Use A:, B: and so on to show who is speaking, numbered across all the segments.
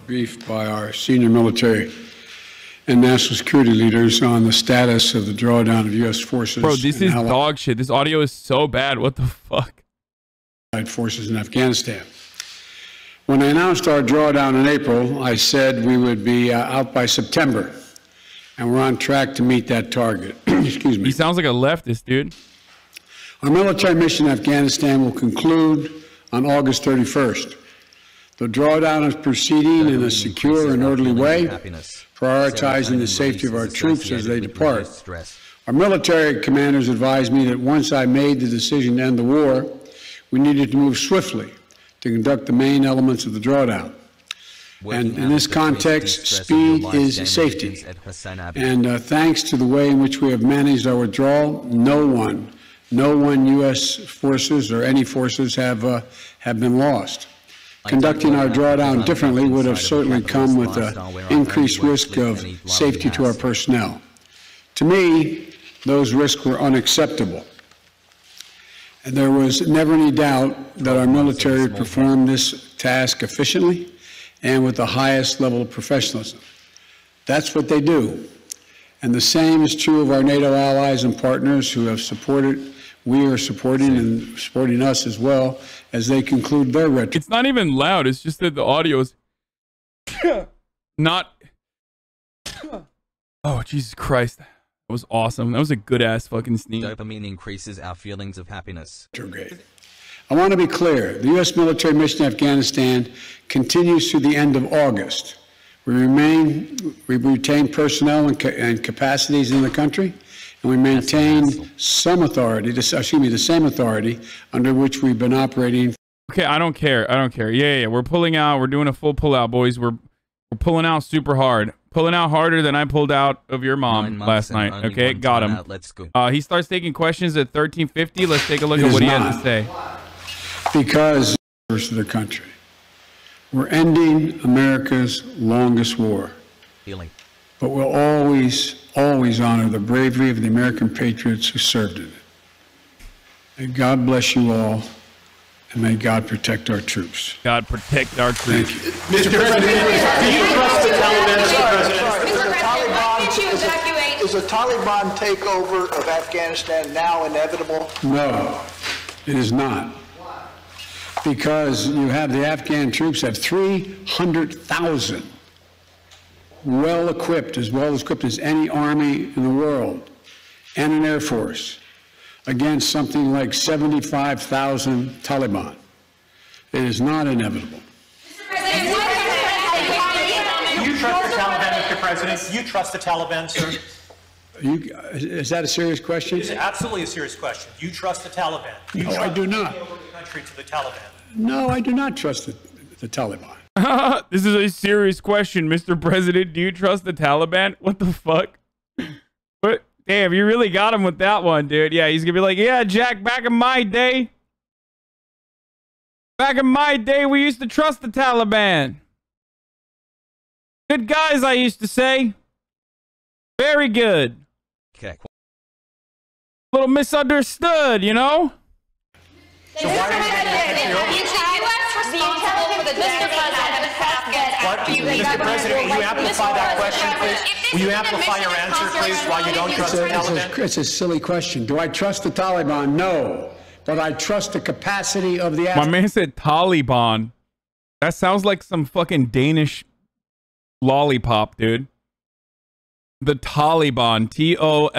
A: briefed by our senior military and national security leaders on the status of the drawdown of U.S. forces.
B: Bro, this is dog shit. This audio is so bad. What the fuck?
A: Forces in Afghanistan. When I announced our drawdown in April, I said we would be out by September, and we're on track to meet that target. Excuse me.
B: He sounds like a leftist, dude.
A: Our military mission in Afghanistan will conclude on August 31st. The drawdown is proceeding in a secure and orderly way, prioritizing the safety of our troops as they depart. Our military commanders advised me that once I made the decision to end the war, we needed to move swiftly to conduct the main elements of the drawdown. And in this context, speed is safety. And thanks to the way in which we have managed our withdrawal, no one U.S. forces or any forces have been lost. Conducting our drawdown differently would have certainly come with an increased risk of safety to our personnel. To me, those risks were unacceptable. And there was never any doubt that our military would perform this task efficiently and with the highest level of professionalism. That's what they do. And the same is true of our NATO allies and partners who have supported. We are supporting and supporting us as well as they conclude their retreat.
B: It's not even loud. It's just that the audio is not. Oh, Jesus Christ. That was awesome. That was a good ass fucking sneeze.
C: Dopamine increases our feelings of happiness.
A: I want to be clear. The U.S. military mission in Afghanistan continues through the end of August. We retain personnel and capacities in the country, and we maintain some authority, the same authority under which we've been operating.
B: Okay, I don't care. I don't care. Yeah. We're pulling out. We're doing a full pullout, boys. We're pulling out super hard. Pulling out harder than I pulled out of your mom last night. Okay, got him.
C: Let's go.
B: He starts taking questions at 13:50. Let's take a look at what he has to say.
A: Because of the country. We're ending America's longest war. But we'll always honor the bravery of the American patriots who served in it. May God bless you all, and may God protect our troops.
B: God protect our troops.
A: Thank you.
D: Mr. President, do you trust the Taliban, Mr. President?
E: Is a Taliban takeover of Afghanistan now inevitable?
A: No, it is not. Because you have the Afghan troops have 300,000 well-equipped as any army in the world, and an air force, against something like 75,000 Taliban. It is not inevitable.
D: Do you trust the Taliban, Mr. President? Do you trust the Taliban, sir?
A: Is that a serious question?
D: It's absolutely a serious question. Do you trust the Taliban?
A: No, I do not.
D: Country to the Taliban.
A: No, I do not trust the Taliban.
B: This is a serious question, Mr. President. Do you trust the Taliban? What the fuck? What? Damn, you really got him with that one, dude. Yeah, he's gonna be like, yeah, Jack, back in my day, we used to trust the Taliban. Good guys, I used to say. Very good.
C: Okay.
B: A little misunderstood, you know?
D: So why are you Mr. President, will you amplify that question, please? Will you amplify your answer, please, why you don't trust the Taliban?
A: It's a silly question. Do I trust the Taliban? No. But I trust the capacity of the...
B: My man said Taliban. That sounds like some fucking Danish lollipop, dude. The Taliban. T-O-L-L-Y-B-O-N.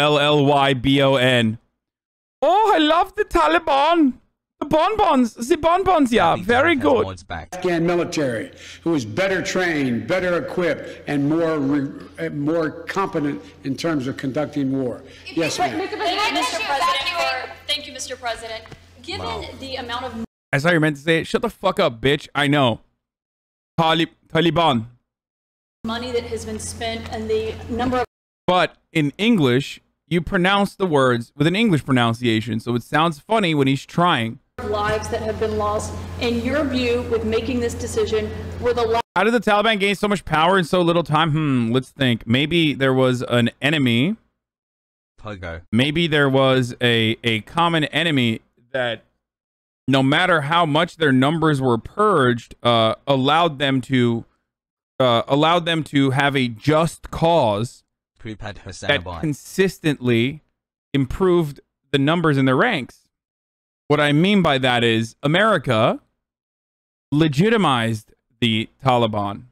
B: Oh, I love the Taliban. The bonbons, yeah, very good.
A: Afghan military, who is better trained, better equipped, and more competent in terms of conducting war. Yes, ma'am.
F: Thank you, Mr. President. Given the amount of...
B: I saw you meant to say it. Shut the fuck up, bitch. I know. Taliban.
F: Money that has been spent and the number of...
B: But in English, you pronounce the words with an English pronunciation, so it sounds funny when he's trying.
F: Lives that have been lost. In your view, with making this decision, were the...
B: How did the Taliban gain so much power in so little time? Let's think. Maybe there was an enemy.
C: Pogo.
B: Maybe there was a common enemy that, no matter how much their numbers were purged, allowed them to allowed them to have a just cause
C: Poop had
B: that
C: Hasanabi.
B: consistently improved the numbers in their ranks. What I mean by that is America legitimized the Taliban.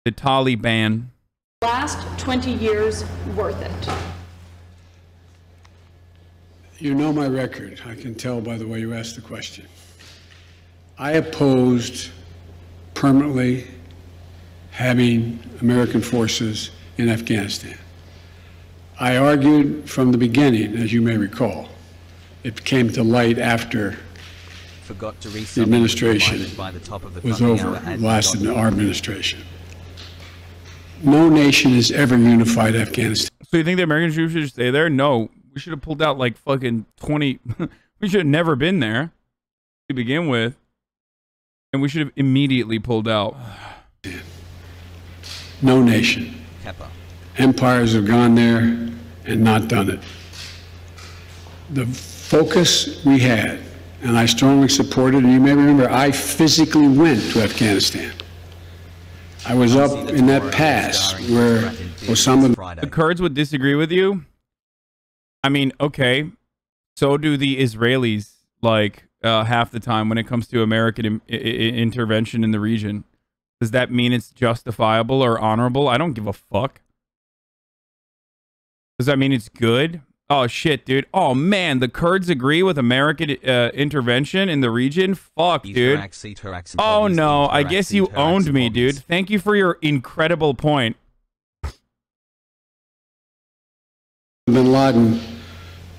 B: The Taliban.
F: Last 20 years worth it?
A: You know my record. I can tell by the way you asked the question. I opposed permanently having American forces in Afghanistan. I argued from the beginning, as you may recall. It came to light after
C: Forgot to
A: the administration
C: by the top of the
A: was
C: fucking
A: over,
C: hour ad
A: lasted
C: dot-
A: our administration. No nation has ever unified Afghanistan.
B: So you think the American troops should stay there? No. We should have pulled out like fucking 20. We should have never been there to begin with. And we should have immediately pulled out.
A: No nation.
C: Kappa.
A: Empires have gone there and not done it. The focus we had, and I strongly supported, and you may remember, I physically went to Afghanistan. I was up in that pass where Osama...
B: The Kurds would disagree with you. I mean, okay. So do the Israelis, like, half the time when it comes to American intervention in the region. Does that mean it's justifiable or honorable? I don't give a fuck. Does that mean it's good? Oh, shit, dude. Oh, man, the Kurds agree with American intervention in the region? Fuck, dude. Oh, no, I guess you owned me, dude. Thank you for your incredible point.
A: Bin Laden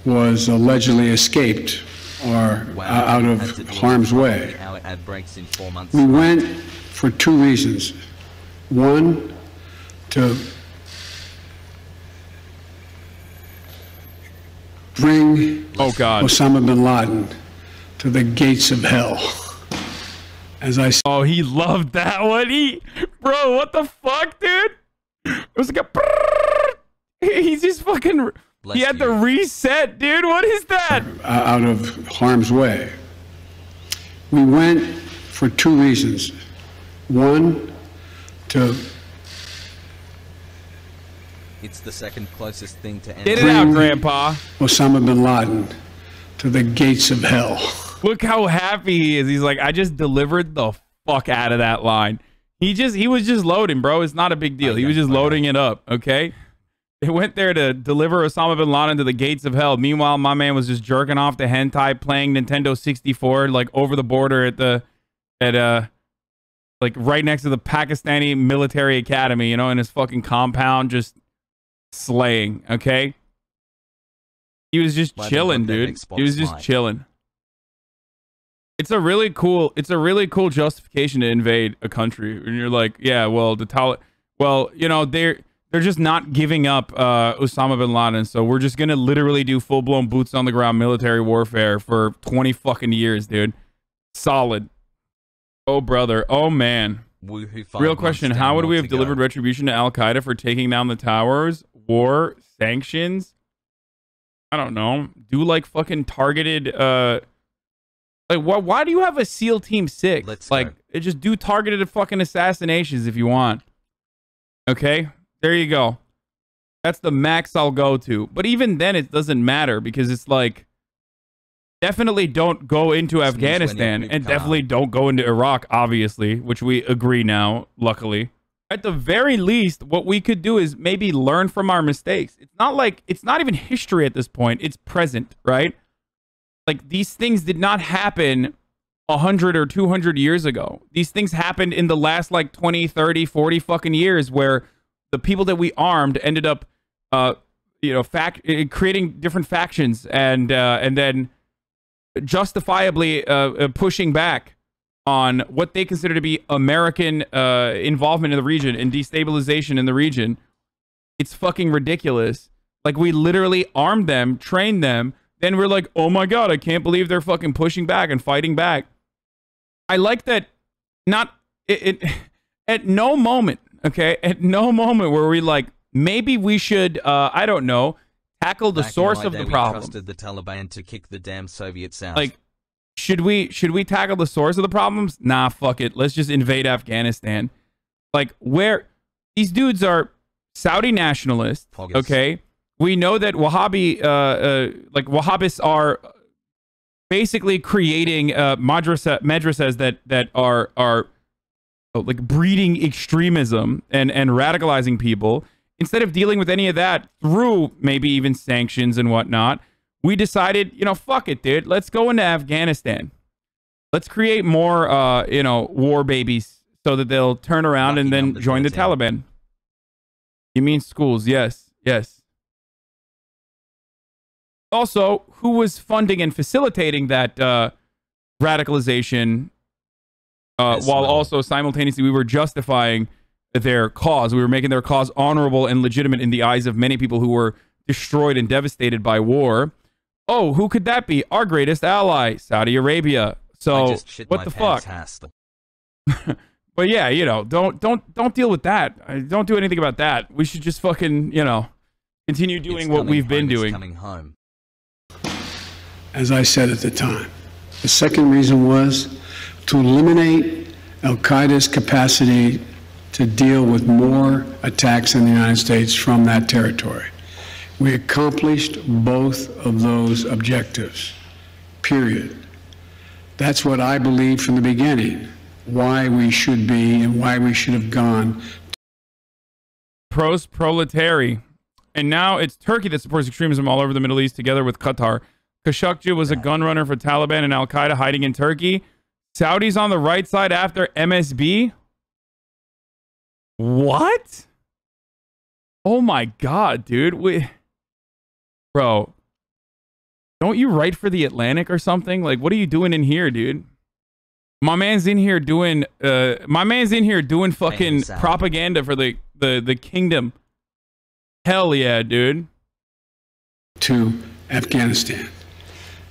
A: was allegedly escaped or out of harm's way. We went for two reasons. One, to bring Osama bin Laden to the gates of hell. As I said.
B: Oh, he loved that one. Bro, what the fuck, dude? It was like a... He's just fucking... He had to reset, dude. What is that?
A: Out of harm's way. We went for two reasons. One, to...
C: It's the second closest thing to
B: Get it out, Grandpa.
A: Osama bin Laden to the gates of hell.
B: Look how happy he is. He's like, I just delivered the fuck out of that line. He was just loading, bro. It's not a big deal. He was just loading it up, okay? They went there to deliver Osama bin Laden to the gates of hell. Meanwhile, my man was just jerking off to hentai, playing Nintendo 64, like over the border like right next to the Pakistani military academy, you know, in his fucking compound, just slaying, okay? He was just chilling, dude. He was just chilling. It's a really cool justification to invade a country. And you're like, yeah, well, you know, they're just not giving up Osama bin Laden, so we're just gonna literally do full-blown boots on the ground military warfare for 20 fucking years, dude. Solid. Oh, brother. Oh, man. Real question, how would we have delivered retribution to Al-Qaeda for taking down the towers? War? Sanctions? I don't know. Do like fucking targeted like why do you have a SEAL Team 6? Just do targeted fucking assassinations if you want. Okay? There you go. That's the max I'll go to. But even then it doesn't matter because it's like definitely don't go into Afghanistan and definitely don't go into Iraq, obviously, which we agree now, luckily. At the very least, what we could do is maybe learn from our mistakes. It's not even history at this point. It's present, right? Like, these things did not happen 100 or 200 years ago. These things happened in the last, like, 20, 30, 40 fucking years where the people that we armed ended up, you know, creating different factions and then justifiably pushing back on what they consider to be American involvement in the region and destabilization in the region. It's fucking ridiculous. Like, we literally armed them, trained them, then we're like, oh my god, I can't believe they're fucking pushing back and fighting back. I like that at no moment, okay, at no moment were we like, maybe we should, I don't know, tackle the source of the problem.
C: We trusted the Taliban to kick the damn Soviets out.
B: Like, should we tackle the source of the problems? Nah, fuck it. Let's just invade Afghanistan. Like, where these dudes are Saudi nationalists, okay? We know that Wahhabists are basically creating madrasas that are like breeding extremism and radicalizing people. Instead of dealing with any of that through maybe even sanctions and whatnot, we decided, you know, fuck it, dude. Let's go into Afghanistan. Let's create more, war babies so that they'll turn around and then join the Taliban. You mean schools? Yes, yes. Also, who was funding and facilitating that radicalization while also simultaneously we were justifying their cause? We were making their cause honorable and legitimate in the eyes of many people who were destroyed and devastated by war. Oh, who could that be? Our greatest ally, Saudi Arabia. So what the fuck? But yeah, you know, don't deal with that. Don't do anything about that. We should just fucking, you know, continue doing what we've been doing.
C: Coming home.
A: As I said at the time, the second reason was to eliminate Al-Qaeda's capacity to deal with more attacks in the United States from that territory. We accomplished both of those objectives, period. That's what I believed from the beginning, why we should be and why we should have gone.
B: Proletariat. And now it's Turkey that supports extremism all over the Middle East together with Qatar. Khashoggi was a gun runner for Taliban and Al-Qaeda hiding in Turkey. Saudis on the right side after MSB? What? Oh my god, dude. Bro, don't you write for The Atlantic or something? Like, what are you doing in here, dude? My man's in here doing fucking propaganda for the kingdom. Hell yeah, dude.
A: To Afghanistan.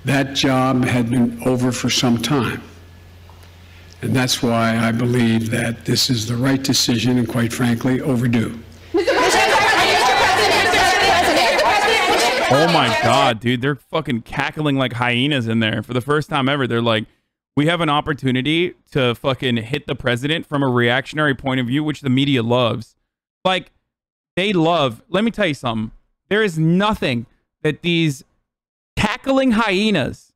A: That job had been over for some time. And that's why I believe that this is the right decision and, quite frankly, overdue.
B: Oh my god, dude. They're fucking cackling like hyenas in there. For the first time ever, they're like, we have an opportunity to fucking hit the president from a reactionary point of view, which the media loves. Like, they love. Let me tell you something. There is nothing that these cackling hyenas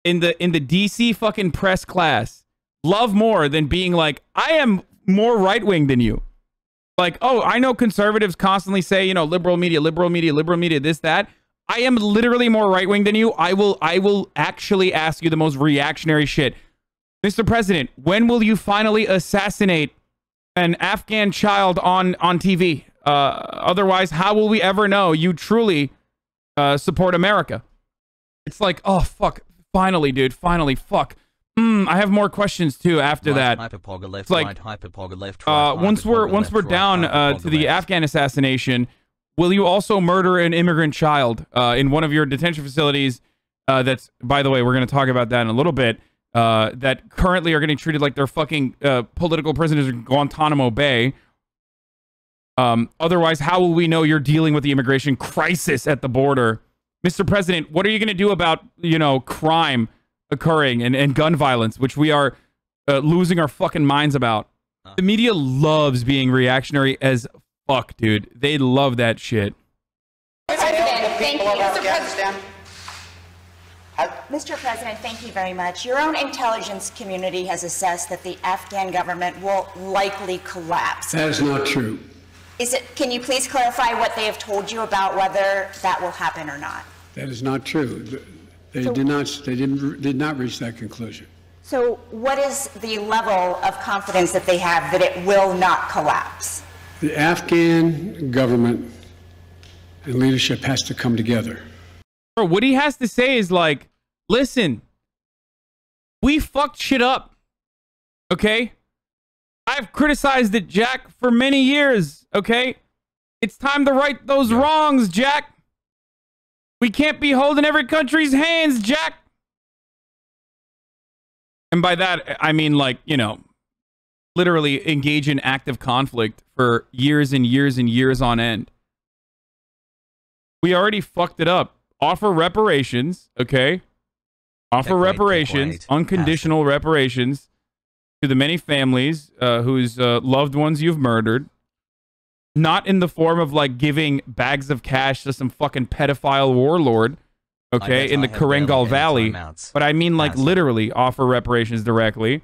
B: in the DC fucking press class love more than being like, I am more right-wing than you. Like, oh, I know conservatives constantly say, you know, liberal media, this, that. I am literally more right-wing than you. I will actually ask you the most reactionary shit. Mr. President, when will you finally assassinate an Afghan child on TV? Otherwise, how will we ever know you truly support America? It's like, oh, fuck. Finally, dude. Finally, fuck. I have more questions too after that. It's like, once we're down to the Afghan assassination, will you also murder an immigrant child in one of your detention facilities? That's, by the way, we're going to talk about that in a little bit. That currently are getting treated like they're fucking political prisoners in Guantanamo Bay. Otherwise, how will we know you're dealing with the immigration crisis at the border? Mr. President, what are you going to do about, you know, crime occurring and gun violence, which we are losing our fucking minds about? The media loves being reactionary as fuck, dude. They love that shit.
G: Mr. President, thank you very much. Your own intelligence community has assessed that the Afghan government will likely collapse.
A: That is not true.
G: Can you please clarify what they have told you about whether that will happen or not?
A: That is not true. They did not reach that conclusion.
G: So what is the level of confidence that they have that it will not collapse?
A: The Afghan government and leadership has to come together.
B: Bro, what he has to say is like, listen, we fucked shit up. Okay? I've criticized it, Jack, for many years. Okay? It's time to right those wrongs, Jack. We can't be holding every country's hands, Jack. And by that, I mean, like, you know, literally engage in active conflict for years and years and years on end. We already fucked it up. Offer reparations, okay? Offer reparations, unconditional reparations. to the many families whose loved ones you've murdered. Not in the form of like giving bags of cash to some fucking pedophile warlord, okay, in the Karengal Valley. But I mean like literally offer reparations directly.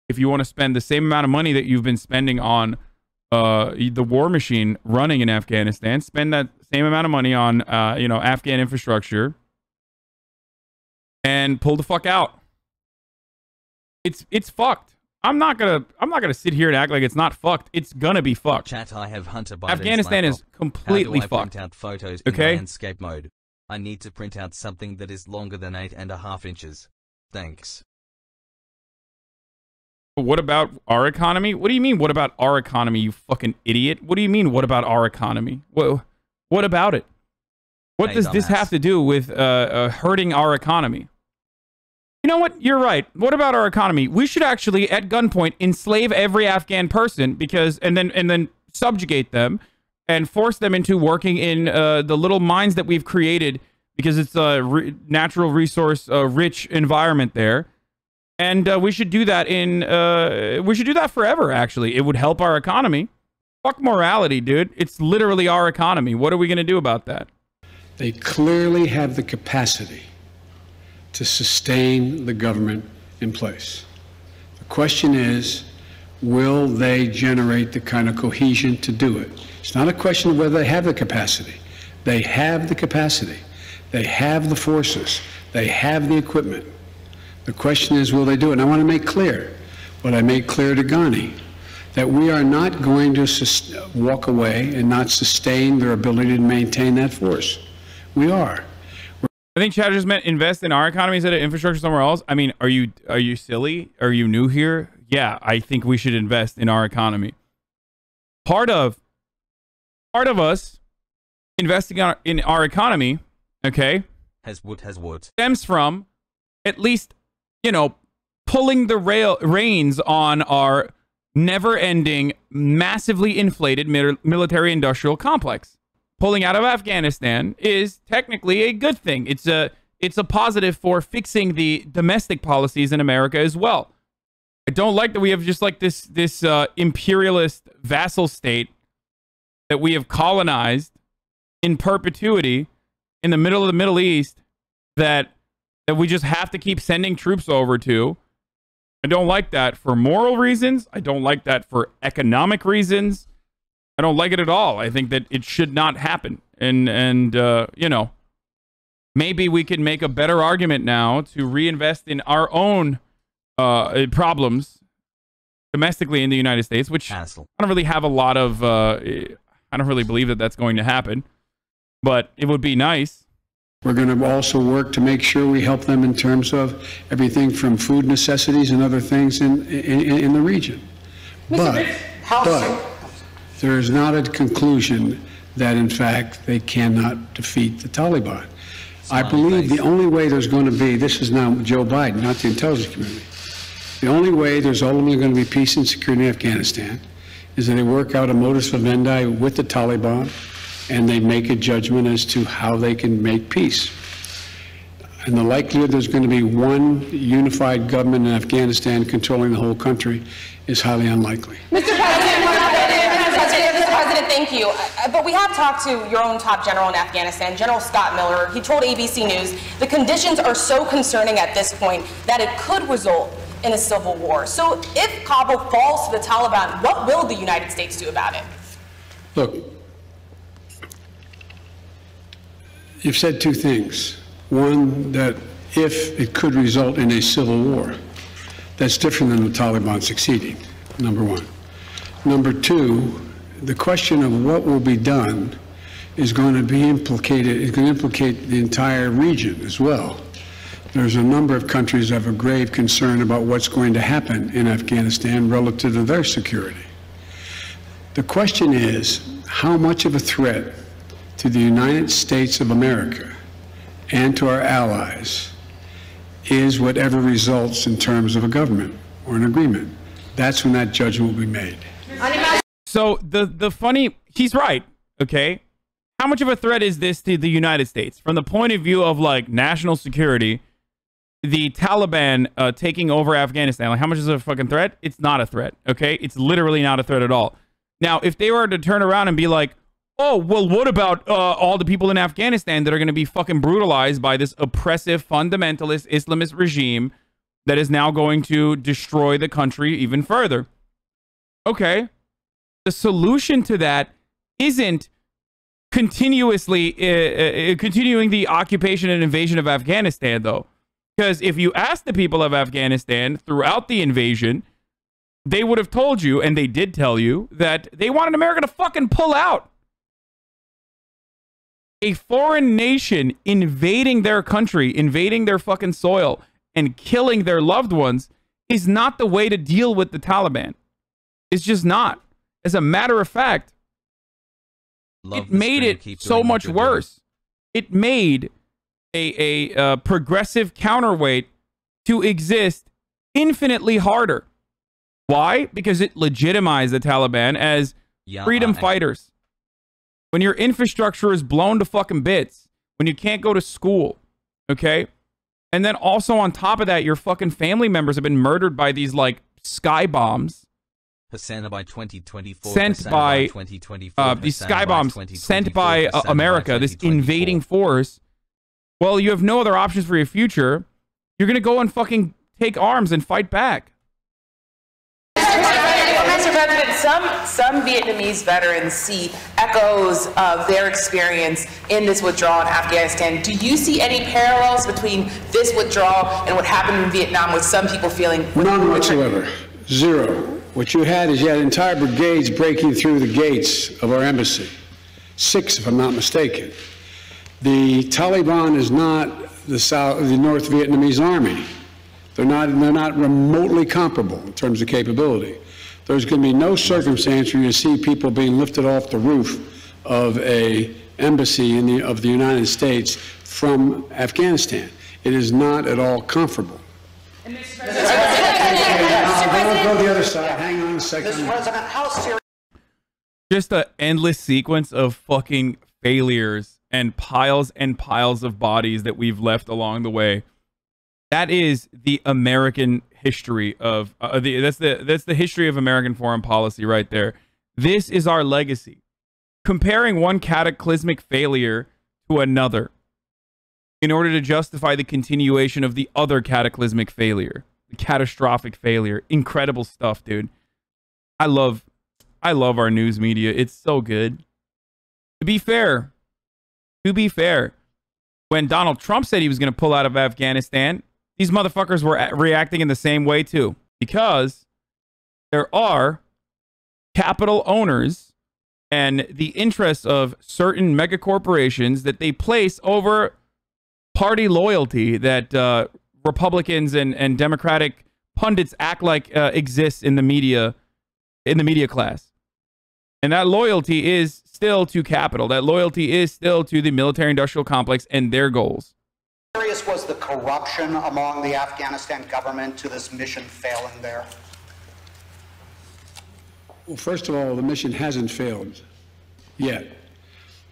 B: If you want to spend the same amount of money that you've been spending on the war machine running in Afghanistan, spend that same amount of money on Afghan infrastructure and pull the fuck out. It's fucked. I'm not gonna sit here and act like it's not fucked. It's gonna be fucked.
C: Chat, I have Hunter Biden's
B: Afghanistan
C: laptop.
B: is completely
C: How do I
B: fucked.
C: print out photos
B: Okay?
C: in landscape mode? I need to print out something that is longer than 8.5 inches. Thanks.
B: What about our economy? What do you mean, what about our economy, you fucking idiot? What do you mean, what about our economy? What about it? What does this have to do with hurting our economy? You know what? You're right. What about our economy? We should actually, at gunpoint, enslave every Afghan person and then subjugate them and force them into working in the little mines that we've created because it's a natural resource rich environment there. And we should do that we should do that forever, actually. It would help our economy. Fuck morality, dude. It's literally our economy. What are we going to do about that?
A: They clearly have the capacity to sustain the government in place. The question is, will they generate the kind of cohesion to do it? It's not a question of whether they have the capacity. They have the capacity. They have the forces. They have the equipment. The question is, will they do it? And I want to make clear what I made clear to Ghani, that we are not going to walk away and not sustain their ability to maintain that force. We are.
B: I think Chad just meant invest in our economy instead of infrastructure somewhere else. I mean, are you silly? Are you new here? Yeah, I think we should invest in our economy. Part of us investing in our economy, okay,
C: has
B: stems from at least, pulling the reins on our never-ending, massively inflated military-industrial complex. Pulling out of Afghanistan is technically a good thing. It's a positive for fixing the domestic policies in America as well. I don't like that we have just like this imperialist vassal state that we have colonized in perpetuity in the middle of the Middle East that we just have to keep sending troops over to. I don't like that for moral reasons. I don't like that for economic reasons. I don't like it at all. I think that it should not happen. And maybe we can make a better argument now to reinvest in our own problems domestically in the United States, which I don't really have a lot of, I don't really believe that that's going to happen, but it would be nice.
A: We're going to also work to make sure we help them in terms of everything from food necessities and other things in the region. But there is not a conclusion that, in fact, they cannot defeat the Taliban. I believe the only way there's going to be, this is now Joe Biden, not the intelligence community, the only way there's ultimately going to be peace and security in Afghanistan is that they work out a modus vivendi with the Taliban and they make a judgment as to how they can make peace. And the likelihood there's going to be one unified government in Afghanistan controlling the whole country is highly unlikely.
H: Mr. President, thank you. But we have talked to your own top general in Afghanistan, General Scott Miller. He told ABC News the conditions are so concerning at this point that it could result in a civil war. So if Kabul falls to the Taliban, what will the United States do about it?
A: Look, you've said two things. One, that if it could result in a civil war, that's different than the Taliban succeeding, number one. Number two, the question of what will be done is going to be implicated, is going to implicate the entire region as well. There's a number of countries that have a grave concern about what's going to happen in Afghanistan relative to their security. The question is, how much of a threat to the United States of America and to our allies is whatever results in terms of a government or an agreement? That's when that judgment will be made.
B: So the funny, he's right, okay? How much of a threat is this to the United States? From the point of view of like national security, the Taliban taking over Afghanistan, like how much is it a fucking threat? It's not a threat, okay? It's literally not a threat at all. Now, if they were to turn around and be like, oh, well, what about all the people in Afghanistan that are going to be fucking brutalized by this oppressive, fundamentalist, Islamist regime that is now going to destroy the country even further? Okay. The solution to that isn't continuously continuing the occupation and invasion of Afghanistan, though. Because if you ask the people of Afghanistan throughout the invasion, they would have told you, and they did tell you, that they wanted America to fucking pull out. A foreign nation invading their country, invading their fucking soil, and killing their loved ones is not the way to deal with the Taliban. It's just not. As a matter of fact, it made it so much worse. It made a progressive counterweight to exist infinitely harder. Why? Because it legitimized the Taliban as freedom fighters. When your infrastructure is blown to fucking bits, when you can't go to school, okay? And then also on top of that, your fucking family members have been murdered by these like sky bombs.
C: Hasanabi 2024.
B: Sent by these sky bombs sent by America, this invading force. Well, you have no other options for your future. You're gonna go and fucking take arms and fight back.
I: Mr. President, some Vietnamese veterans see echoes of their experience in this withdrawal in Afghanistan. Do you see any parallels between this withdrawal and what happened in Vietnam, with some people feeling?
A: None whatsoever. Zero. What you had entire brigades breaking through the gates of our embassy. 6, if I'm not mistaken. The Taliban is not the North Vietnamese army. They're not remotely comparable in terms of capability. There's going to be no circumstance where you see people being lifted off the roof of a embassy of the United States from Afghanistan. It is not at all comparable.
E: Mr.
A: Go to the other side. Hang on a second.
E: Mr. President, how serious?
B: Just an endless sequence of fucking failures and piles of bodies that we've left along the way. That is the American history of that's the history of American foreign policy right there. This is our legacy. Comparing one cataclysmic failure to another in order to justify the continuation of the other cataclysmic failure, the catastrophic failure. Incredible stuff, dude. I love our news media. It's so good. To be fair, when Donald Trump said he was going to pull out of Afghanistan, these motherfuckers were reacting in the same way too, because there are capital owners and the interests of certain mega corporations that they place over party loyalty that Republicans and Democratic pundits act like exists in the media class. And that loyalty is still to capital. That loyalty is still to the military-industrial complex and their goals.
E: How serious was the corruption among the Afghanistan government to this mission failing there?
A: Well, first of all, the mission hasn't failed yet.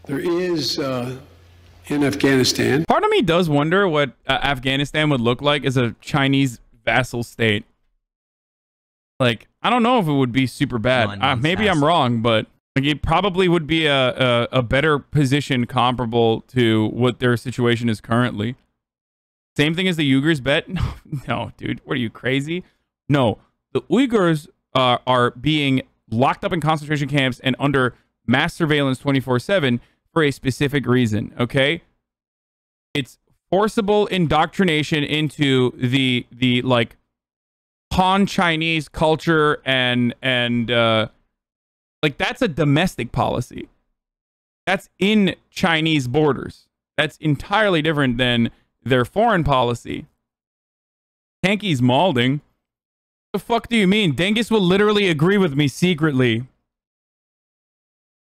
A: There is, in Afghanistan...
B: Part of me does wonder what Afghanistan would look like as a Chinese vassal state. Like, I don't know if it would be super bad. Maybe I'm wrong, but like, it probably would be a better position comparable to what their situation is currently. Same thing as the Uyghurs bet? No, dude. What are you, crazy? No. The Uyghurs are being locked up in concentration camps and under mass surveillance 24/7 for a specific reason, okay? It's forcible indoctrination into the like Han Chinese culture and like that's a domestic policy. That's in Chinese borders. That's entirely different than their foreign policy. Tanky's malding. What the fuck do you mean? Dengus will literally agree with me secretly.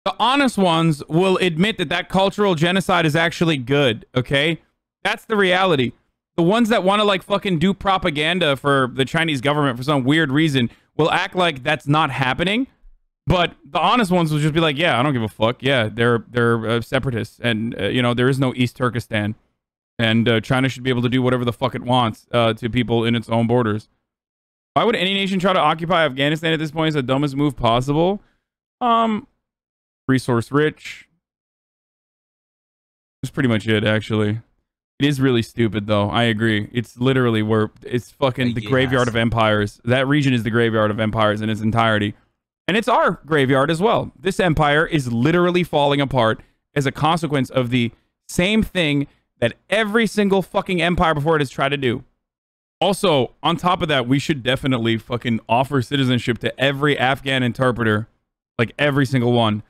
B: The honest ones will admit that cultural genocide is actually good, okay? That's the reality. The ones that want to like fucking do propaganda for the Chinese government for some weird reason will act like that's not happening. But the honest ones will just be like, yeah, I don't give a fuck. Yeah, they're separatists. And, you know, there is no East Turkestan. And China should be able to do whatever the fuck it wants to people in its own borders. Why would any nation try to occupy Afghanistan at this point? Is the dumbest move possible. Resource rich. That's pretty much it, actually. It is really stupid, though. I agree. It's literally where it's fucking the graveyard of empires. That region is the graveyard of empires in its entirety. And it's our graveyard as well. This empire is literally falling apart as a consequence of the same thing that every single fucking empire before it has tried to do. Also, on top of that, we should definitely fucking offer citizenship to every Afghan interpreter. Like every single one.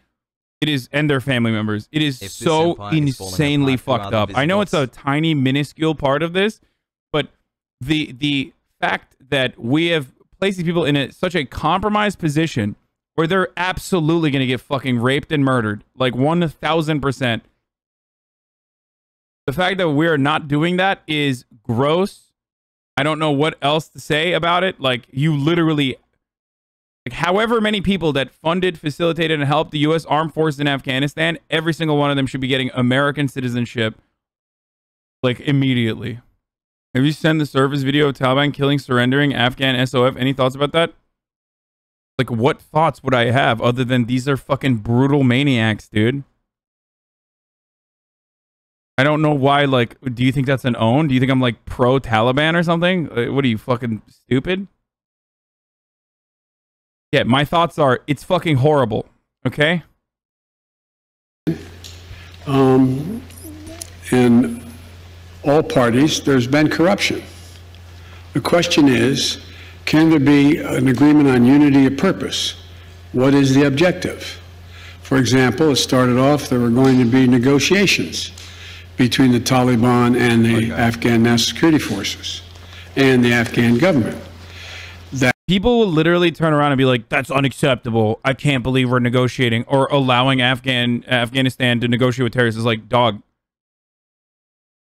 B: It is, and their family members. It is so insanely fucked up. I know it's a tiny, minuscule part of this, but the fact that we have placed these people in such a compromised position where they're absolutely going to get fucking raped and murdered, like 1,000%. The fact that we're not doing that is gross. I don't know what else to say about it. Like, you literally... Like, however many people that funded, facilitated, and helped the U.S. Armed Forces in Afghanistan, every single one of them should be getting American citizenship, like, immediately. Have you sent the service video of Taliban killing, surrendering Afghan SOF? Any thoughts about that? Like, what thoughts would I have other than these are fucking brutal maniacs, dude? I don't know why, like, do you think that's an own? Do you think I'm, like, pro-Taliban or something? What are you, fucking stupid? Yeah, my thoughts are, it's fucking horrible, okay?
A: In all parties, there's been corruption. The question is, can there be an agreement on unity of purpose? What is the objective? For example, it started off, there were going to be negotiations between the Taliban and the Afghan National Security Forces and the Afghan government.
B: People will literally turn around and be like, that's unacceptable. I can't believe we're negotiating or allowing Afghanistan to negotiate with terrorists. It's like, dog,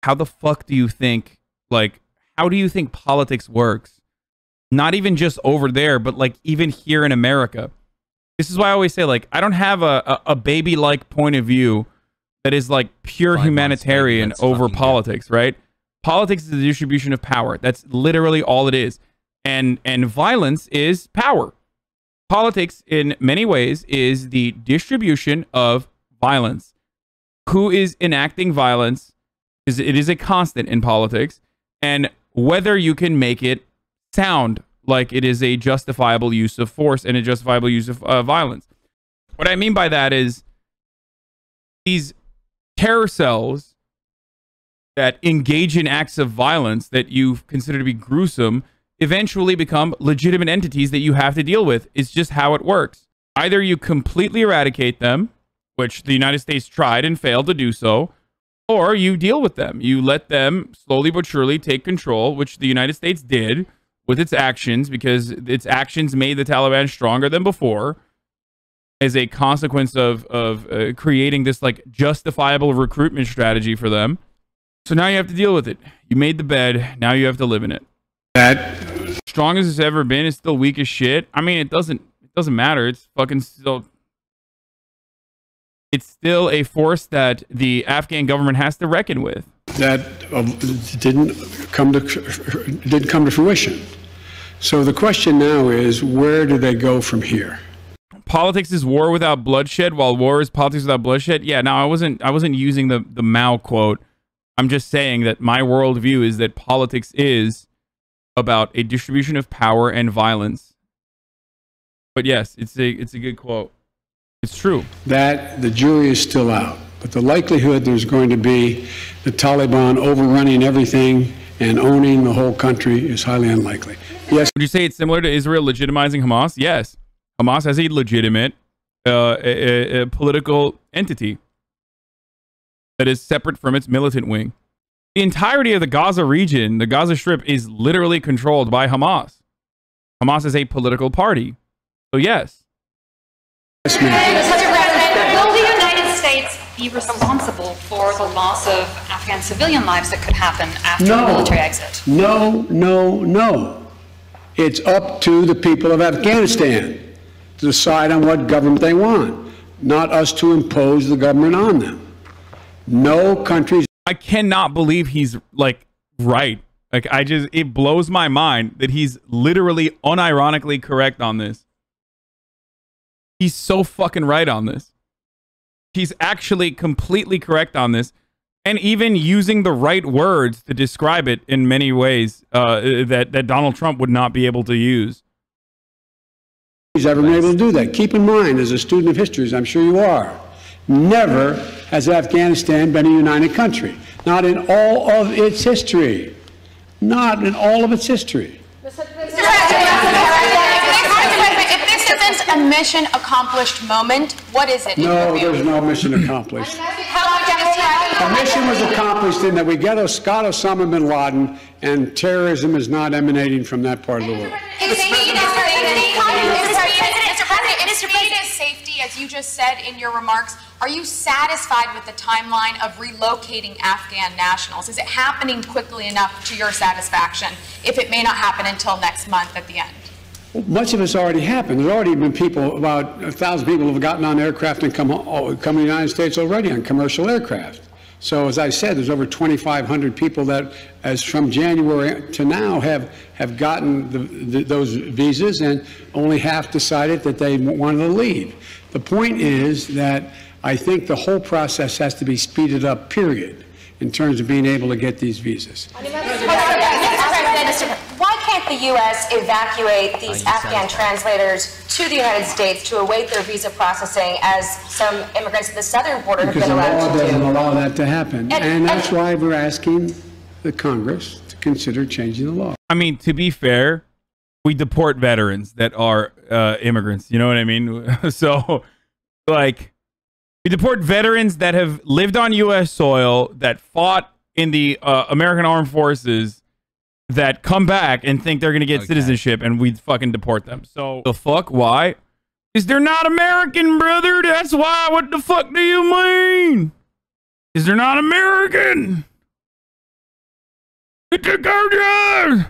B: how the fuck do you think, like, how do you think politics works? Not even just over there, but like even here in America. This is why I always say, like, I don't have a baby-like point of view that is like pure humanitarian over politics, right? Politics is the distribution of power. That's literally all it is. And violence is power. Politics, in many ways, is the distribution of violence. Who is enacting violence? It is a constant in politics. And whether you can make it sound like it is a justifiable use of force and a justifiable use of violence. What I mean by that is these terror cells that engage in acts of violence that you consider to be gruesome eventually become legitimate entities that you have to deal with. It's just how it works. Either you completely eradicate them, which the United States tried and failed to do so, or you deal with them. You let them slowly but surely take control, which the United States did with its actions, because its actions made the Taliban stronger than before as a consequence of creating this like justifiable recruitment strategy for them. So now you have to deal with it. You made the bed. Now you have to live in it. That strong as it's ever been, it's still weak as shit. I mean, it doesn't matter. It's fucking still. It's still a force that the Afghan government has to reckon with.
A: That didn't come to fruition. So the question now is, where do they go from here?
B: Politics is war without bloodshed, while war is politics without bloodshed. Yeah, no, I wasn't using the Mao quote. I'm just saying that my worldview is that politics is about a distribution of power and violence. But yes, it's a good quote. It's true.
A: That the jury is still out. But the likelihood there's going to be the Taliban overrunning everything and owning the whole country is highly unlikely. Yes.
B: Would you say it's similar to Israel legitimizing Hamas? Yes. Hamas has a legitimate a political entity that is separate from its militant wing. The entirety of the Gaza region, the Gaza Strip, is literally controlled by Hamas. Hamas is a political party. So yes.
F: Yes, ma'am. Will the United States be responsible for the loss of Afghan civilian lives that could happen after the military exit?
A: No. It's up to the people of Afghanistan to decide on what government they want, not us to impose the government on them. No country's
B: I cannot believe he's like right. Like it blows my mind that he's literally unironically correct on this. He's so fucking right on this. He's actually completely correct on this, and even using the right words to describe it in many ways that Donald Trump would not be able to use.
A: He's ever been able to do that. Keep in mind, as a student of history, as I'm sure you are, never has Afghanistan been a united country. Not in all of its history. Not in all of its history.
H: If this isn't a mission accomplished moment, what is it?
A: No, there's no mission accomplished. A mission was accomplished in that we got Osama bin Laden, and terrorism is not emanating from that part of the world.
H: Mr. President, safety, as you just said in your remarks, are you satisfied with the timeline of relocating Afghan nationals? Is it happening quickly enough to your satisfaction, if it may not happen until next month at the end?
A: Much of it's already happened. There's already been people, about 1,000 people have gotten on aircraft and come to the United States already on commercial aircraft. So as I said, there's over 2,500 people that, as from January to now, have gotten those visas, and only half decided that they wanted to leave. The point is that I think the whole process has to be speeded up, period, in terms of being able to get these visas.
G: Why can't the U.S. evacuate these Afghan translators to the United States to await their visa processing, as some immigrants at the southern border have been allowed to do?
A: Because the law doesn't allow that to happen. And that's why we're asking the Congress to consider changing the law.
B: I mean, to be fair, we deport veterans that are immigrants. You know what I mean? So, like, we deport veterans that have lived on U.S. soil, that fought in the American Armed Forces, that come back and think they're going to get citizenship, and we fucking deport them. So, the fuck? Why? Is they're not American, brother. That's why. What the fuck do you mean? Is they're not American? It took our jobs.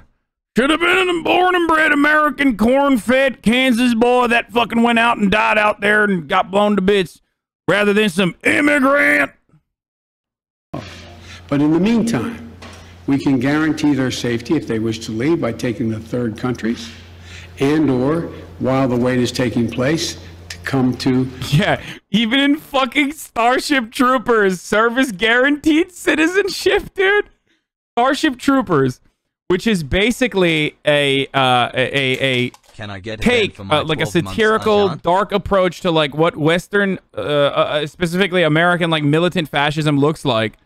B: Should have been a born and bred American, corn-fed Kansas boy that fucking went out and died out there and got blown to bits, rather than some immigrant.
A: But in the meantime, we can guarantee their safety if they wish to leave by taking them to third countries, and or while the wait is taking place, to come to...
B: Yeah, even in fucking Starship Troopers, service guaranteed citizenship, dude. Starship Troopers, which is basically a
C: Can I get
B: take like a satirical, dark approach to like what Western, specifically American, like militant fascism looks like,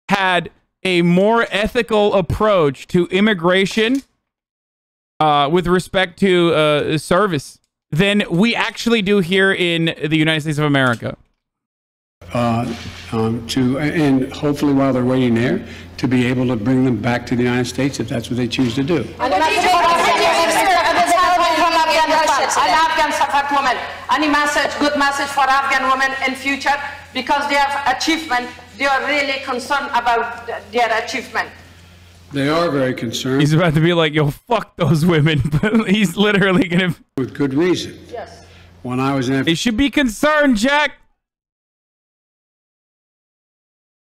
B: had a more ethical approach to immigration with respect to service than we actually do here in the United States of America.
A: And hopefully while they're waiting there, to be able to bring them back to the United States if that's what they choose to do.
J: Afghan women. Any message, good message for Afghan women in future, because they have achievement. They are really concerned about their achievement.
A: They are very concerned.
B: He's about to be like, yo, fuck those women, but he's literally gonna...
A: With good reason.
J: Yes.
A: When I was in...
B: They should be concerned, Jack.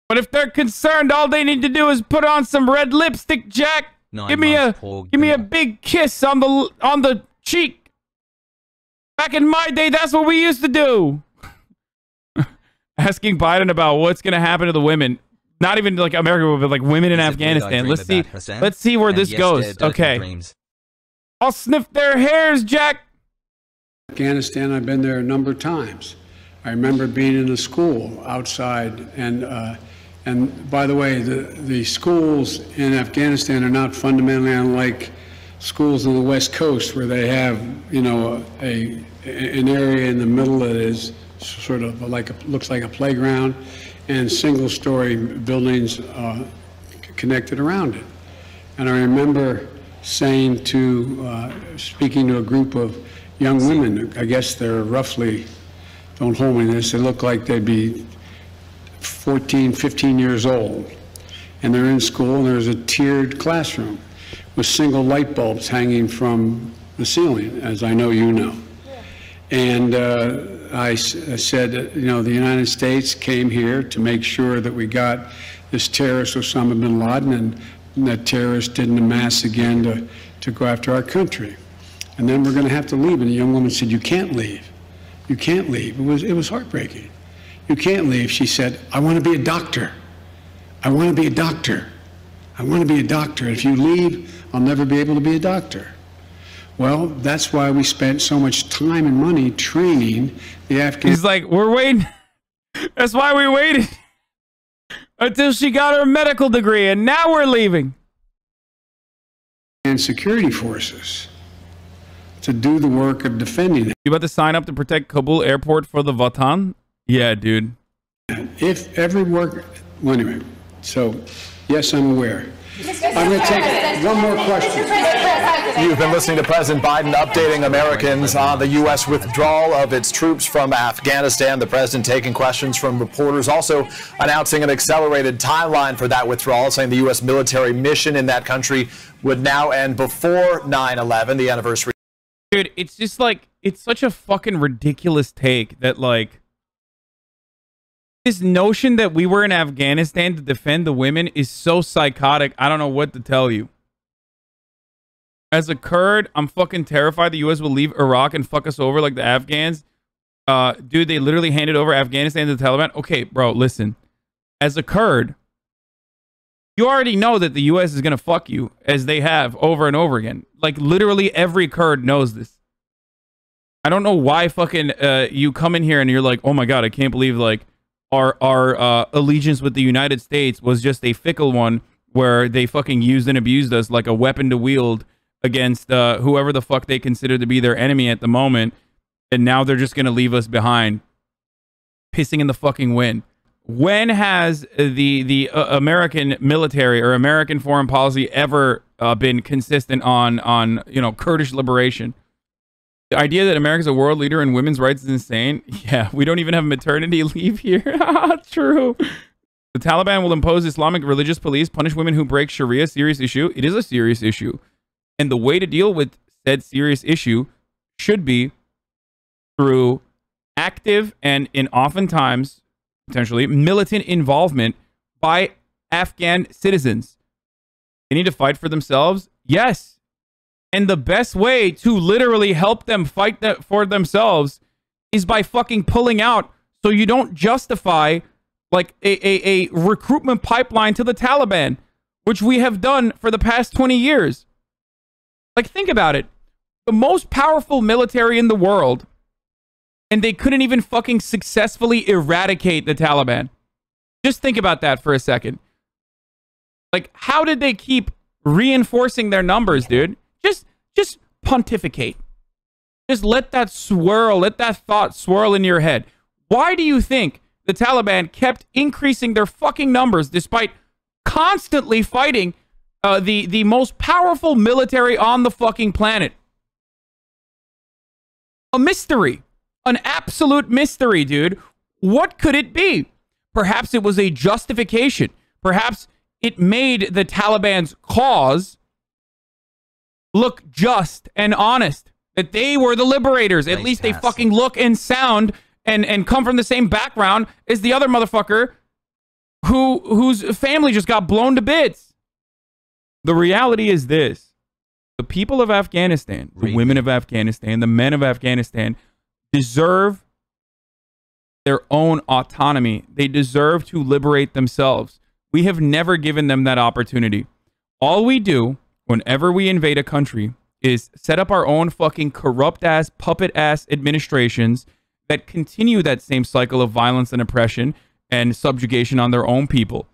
B: But if they're concerned, all they need to do is put on some red lipstick, Jack. Give me a big kiss on the cheek. Back in my day, that's what we used to do. Asking Biden about what's going to happen to the women. Not even like America, but like women in Afghanistan. Let's see where this goes. Okay. I'll sniff their hairs, Jack.
A: Afghanistan, I've been there a number of times. I remember being in a school outside, and by the way, the schools in Afghanistan are not fundamentally unlike schools on the West Coast, where they have, you know, an area in the middle that is sort of like looks like a playground, and single-story buildings connected around it. And I remember saying speaking to a group of young women, I guess they're roughly, don't hold me to this, they look like they'd be 14, 15 years old. And they're in school, and there's a tiered classroom with single light bulbs hanging from the ceiling, as I know you know. And I said, you know, the United States came here to make sure that we got this terrorist Osama bin Laden, and that terrorist didn't amass again to go after our country. And then we're going to have to leave. And the young woman said, "You can't leave. You can't leave." It was heartbreaking. "You can't leave." She said, "I want to be a doctor. I want to be a doctor. I want to be a doctor. If you leave, I'll never be able to be a doctor." Well, that's why we spent so much time and money training the Afghan.
B: He's like, "We're waiting." That's why we waited until she got her medical degree, and now we're leaving.
A: And security forces to do the work of defending it.
B: You about to sign up to protect Kabul airport for the Vatan? Yeah, dude.
A: If every work, well, anyway, so yes, I'm aware. I'm going to take one more question.
K: You've been listening to President Biden updating Americans on the U.S. withdrawal of its troops from Afghanistan. The president taking questions from reporters, also announcing an accelerated timeline for that withdrawal, saying the U.S. military mission in that country would now end before 9/11, the anniversary.
B: Dude, it's just like, it's such a fucking ridiculous take that, like, this notion that we were in Afghanistan to defend the women is so psychotic. I don't know what to tell you. As a Kurd, I'm fucking terrified the U.S. will leave Iraq and fuck us over like the Afghans. Dude, they literally handed over Afghanistan to the Taliban. Okay, bro, listen. As a Kurd, you already know that the U.S. is going to fuck you, as they have over and over again. Like, literally every Kurd knows this. I don't know why fucking you come in here and you're like, "Oh my God, I can't believe, like, our allegiance with the United States was just a fickle one where they fucking used and abused us like a weapon to wield against whoever the fuck they consider to be their enemy at the moment, and now they're just going to leave us behind, pissing in the fucking wind." When has the American military or American foreign policy ever been consistent on you know, Kurdish liberation? The idea that America's a world leader in women's rights is insane. Yeah, we don't even have maternity leave here. True. The Taliban will impose Islamic religious police, punish women who break Sharia. Serious issue. It is a serious issue. And the way to deal with said serious issue should be through active and, in oftentimes, potentially, militant involvement by Afghan citizens. They need to fight for themselves. Yes. And the best way to literally help them fight for themselves is by fucking pulling out, so you don't justify like a recruitment pipeline to the Taliban, which we have done for the past 20 years. Like, think about it. The most powerful military in the world, and they couldn't even fucking successfully eradicate the Taliban. Just think about that for a second. Like, how did they keep reinforcing their numbers, dude? Just pontificate. Just let that swirl, let that thought swirl in your head. Why do you think the Taliban kept increasing their fucking numbers despite constantly fighting the most powerful military on the fucking planet? A mystery. An absolute mystery, dude. What could it be? Perhaps it was a justification. Perhaps it made the Taliban's cause look just and honest. That they were the liberators. At least they fucking look and sound and come from the same background as the other motherfucker whose family just got blown to bits. The reality is this. The people of Afghanistan, the women of Afghanistan, the men of Afghanistan deserve their own autonomy. They deserve to liberate themselves. We have never given them that opportunity. All we do whenever we invade a country is set up our own fucking corrupt-ass, puppet-ass administrations that continue that same cycle of violence and oppression and subjugation on their own people.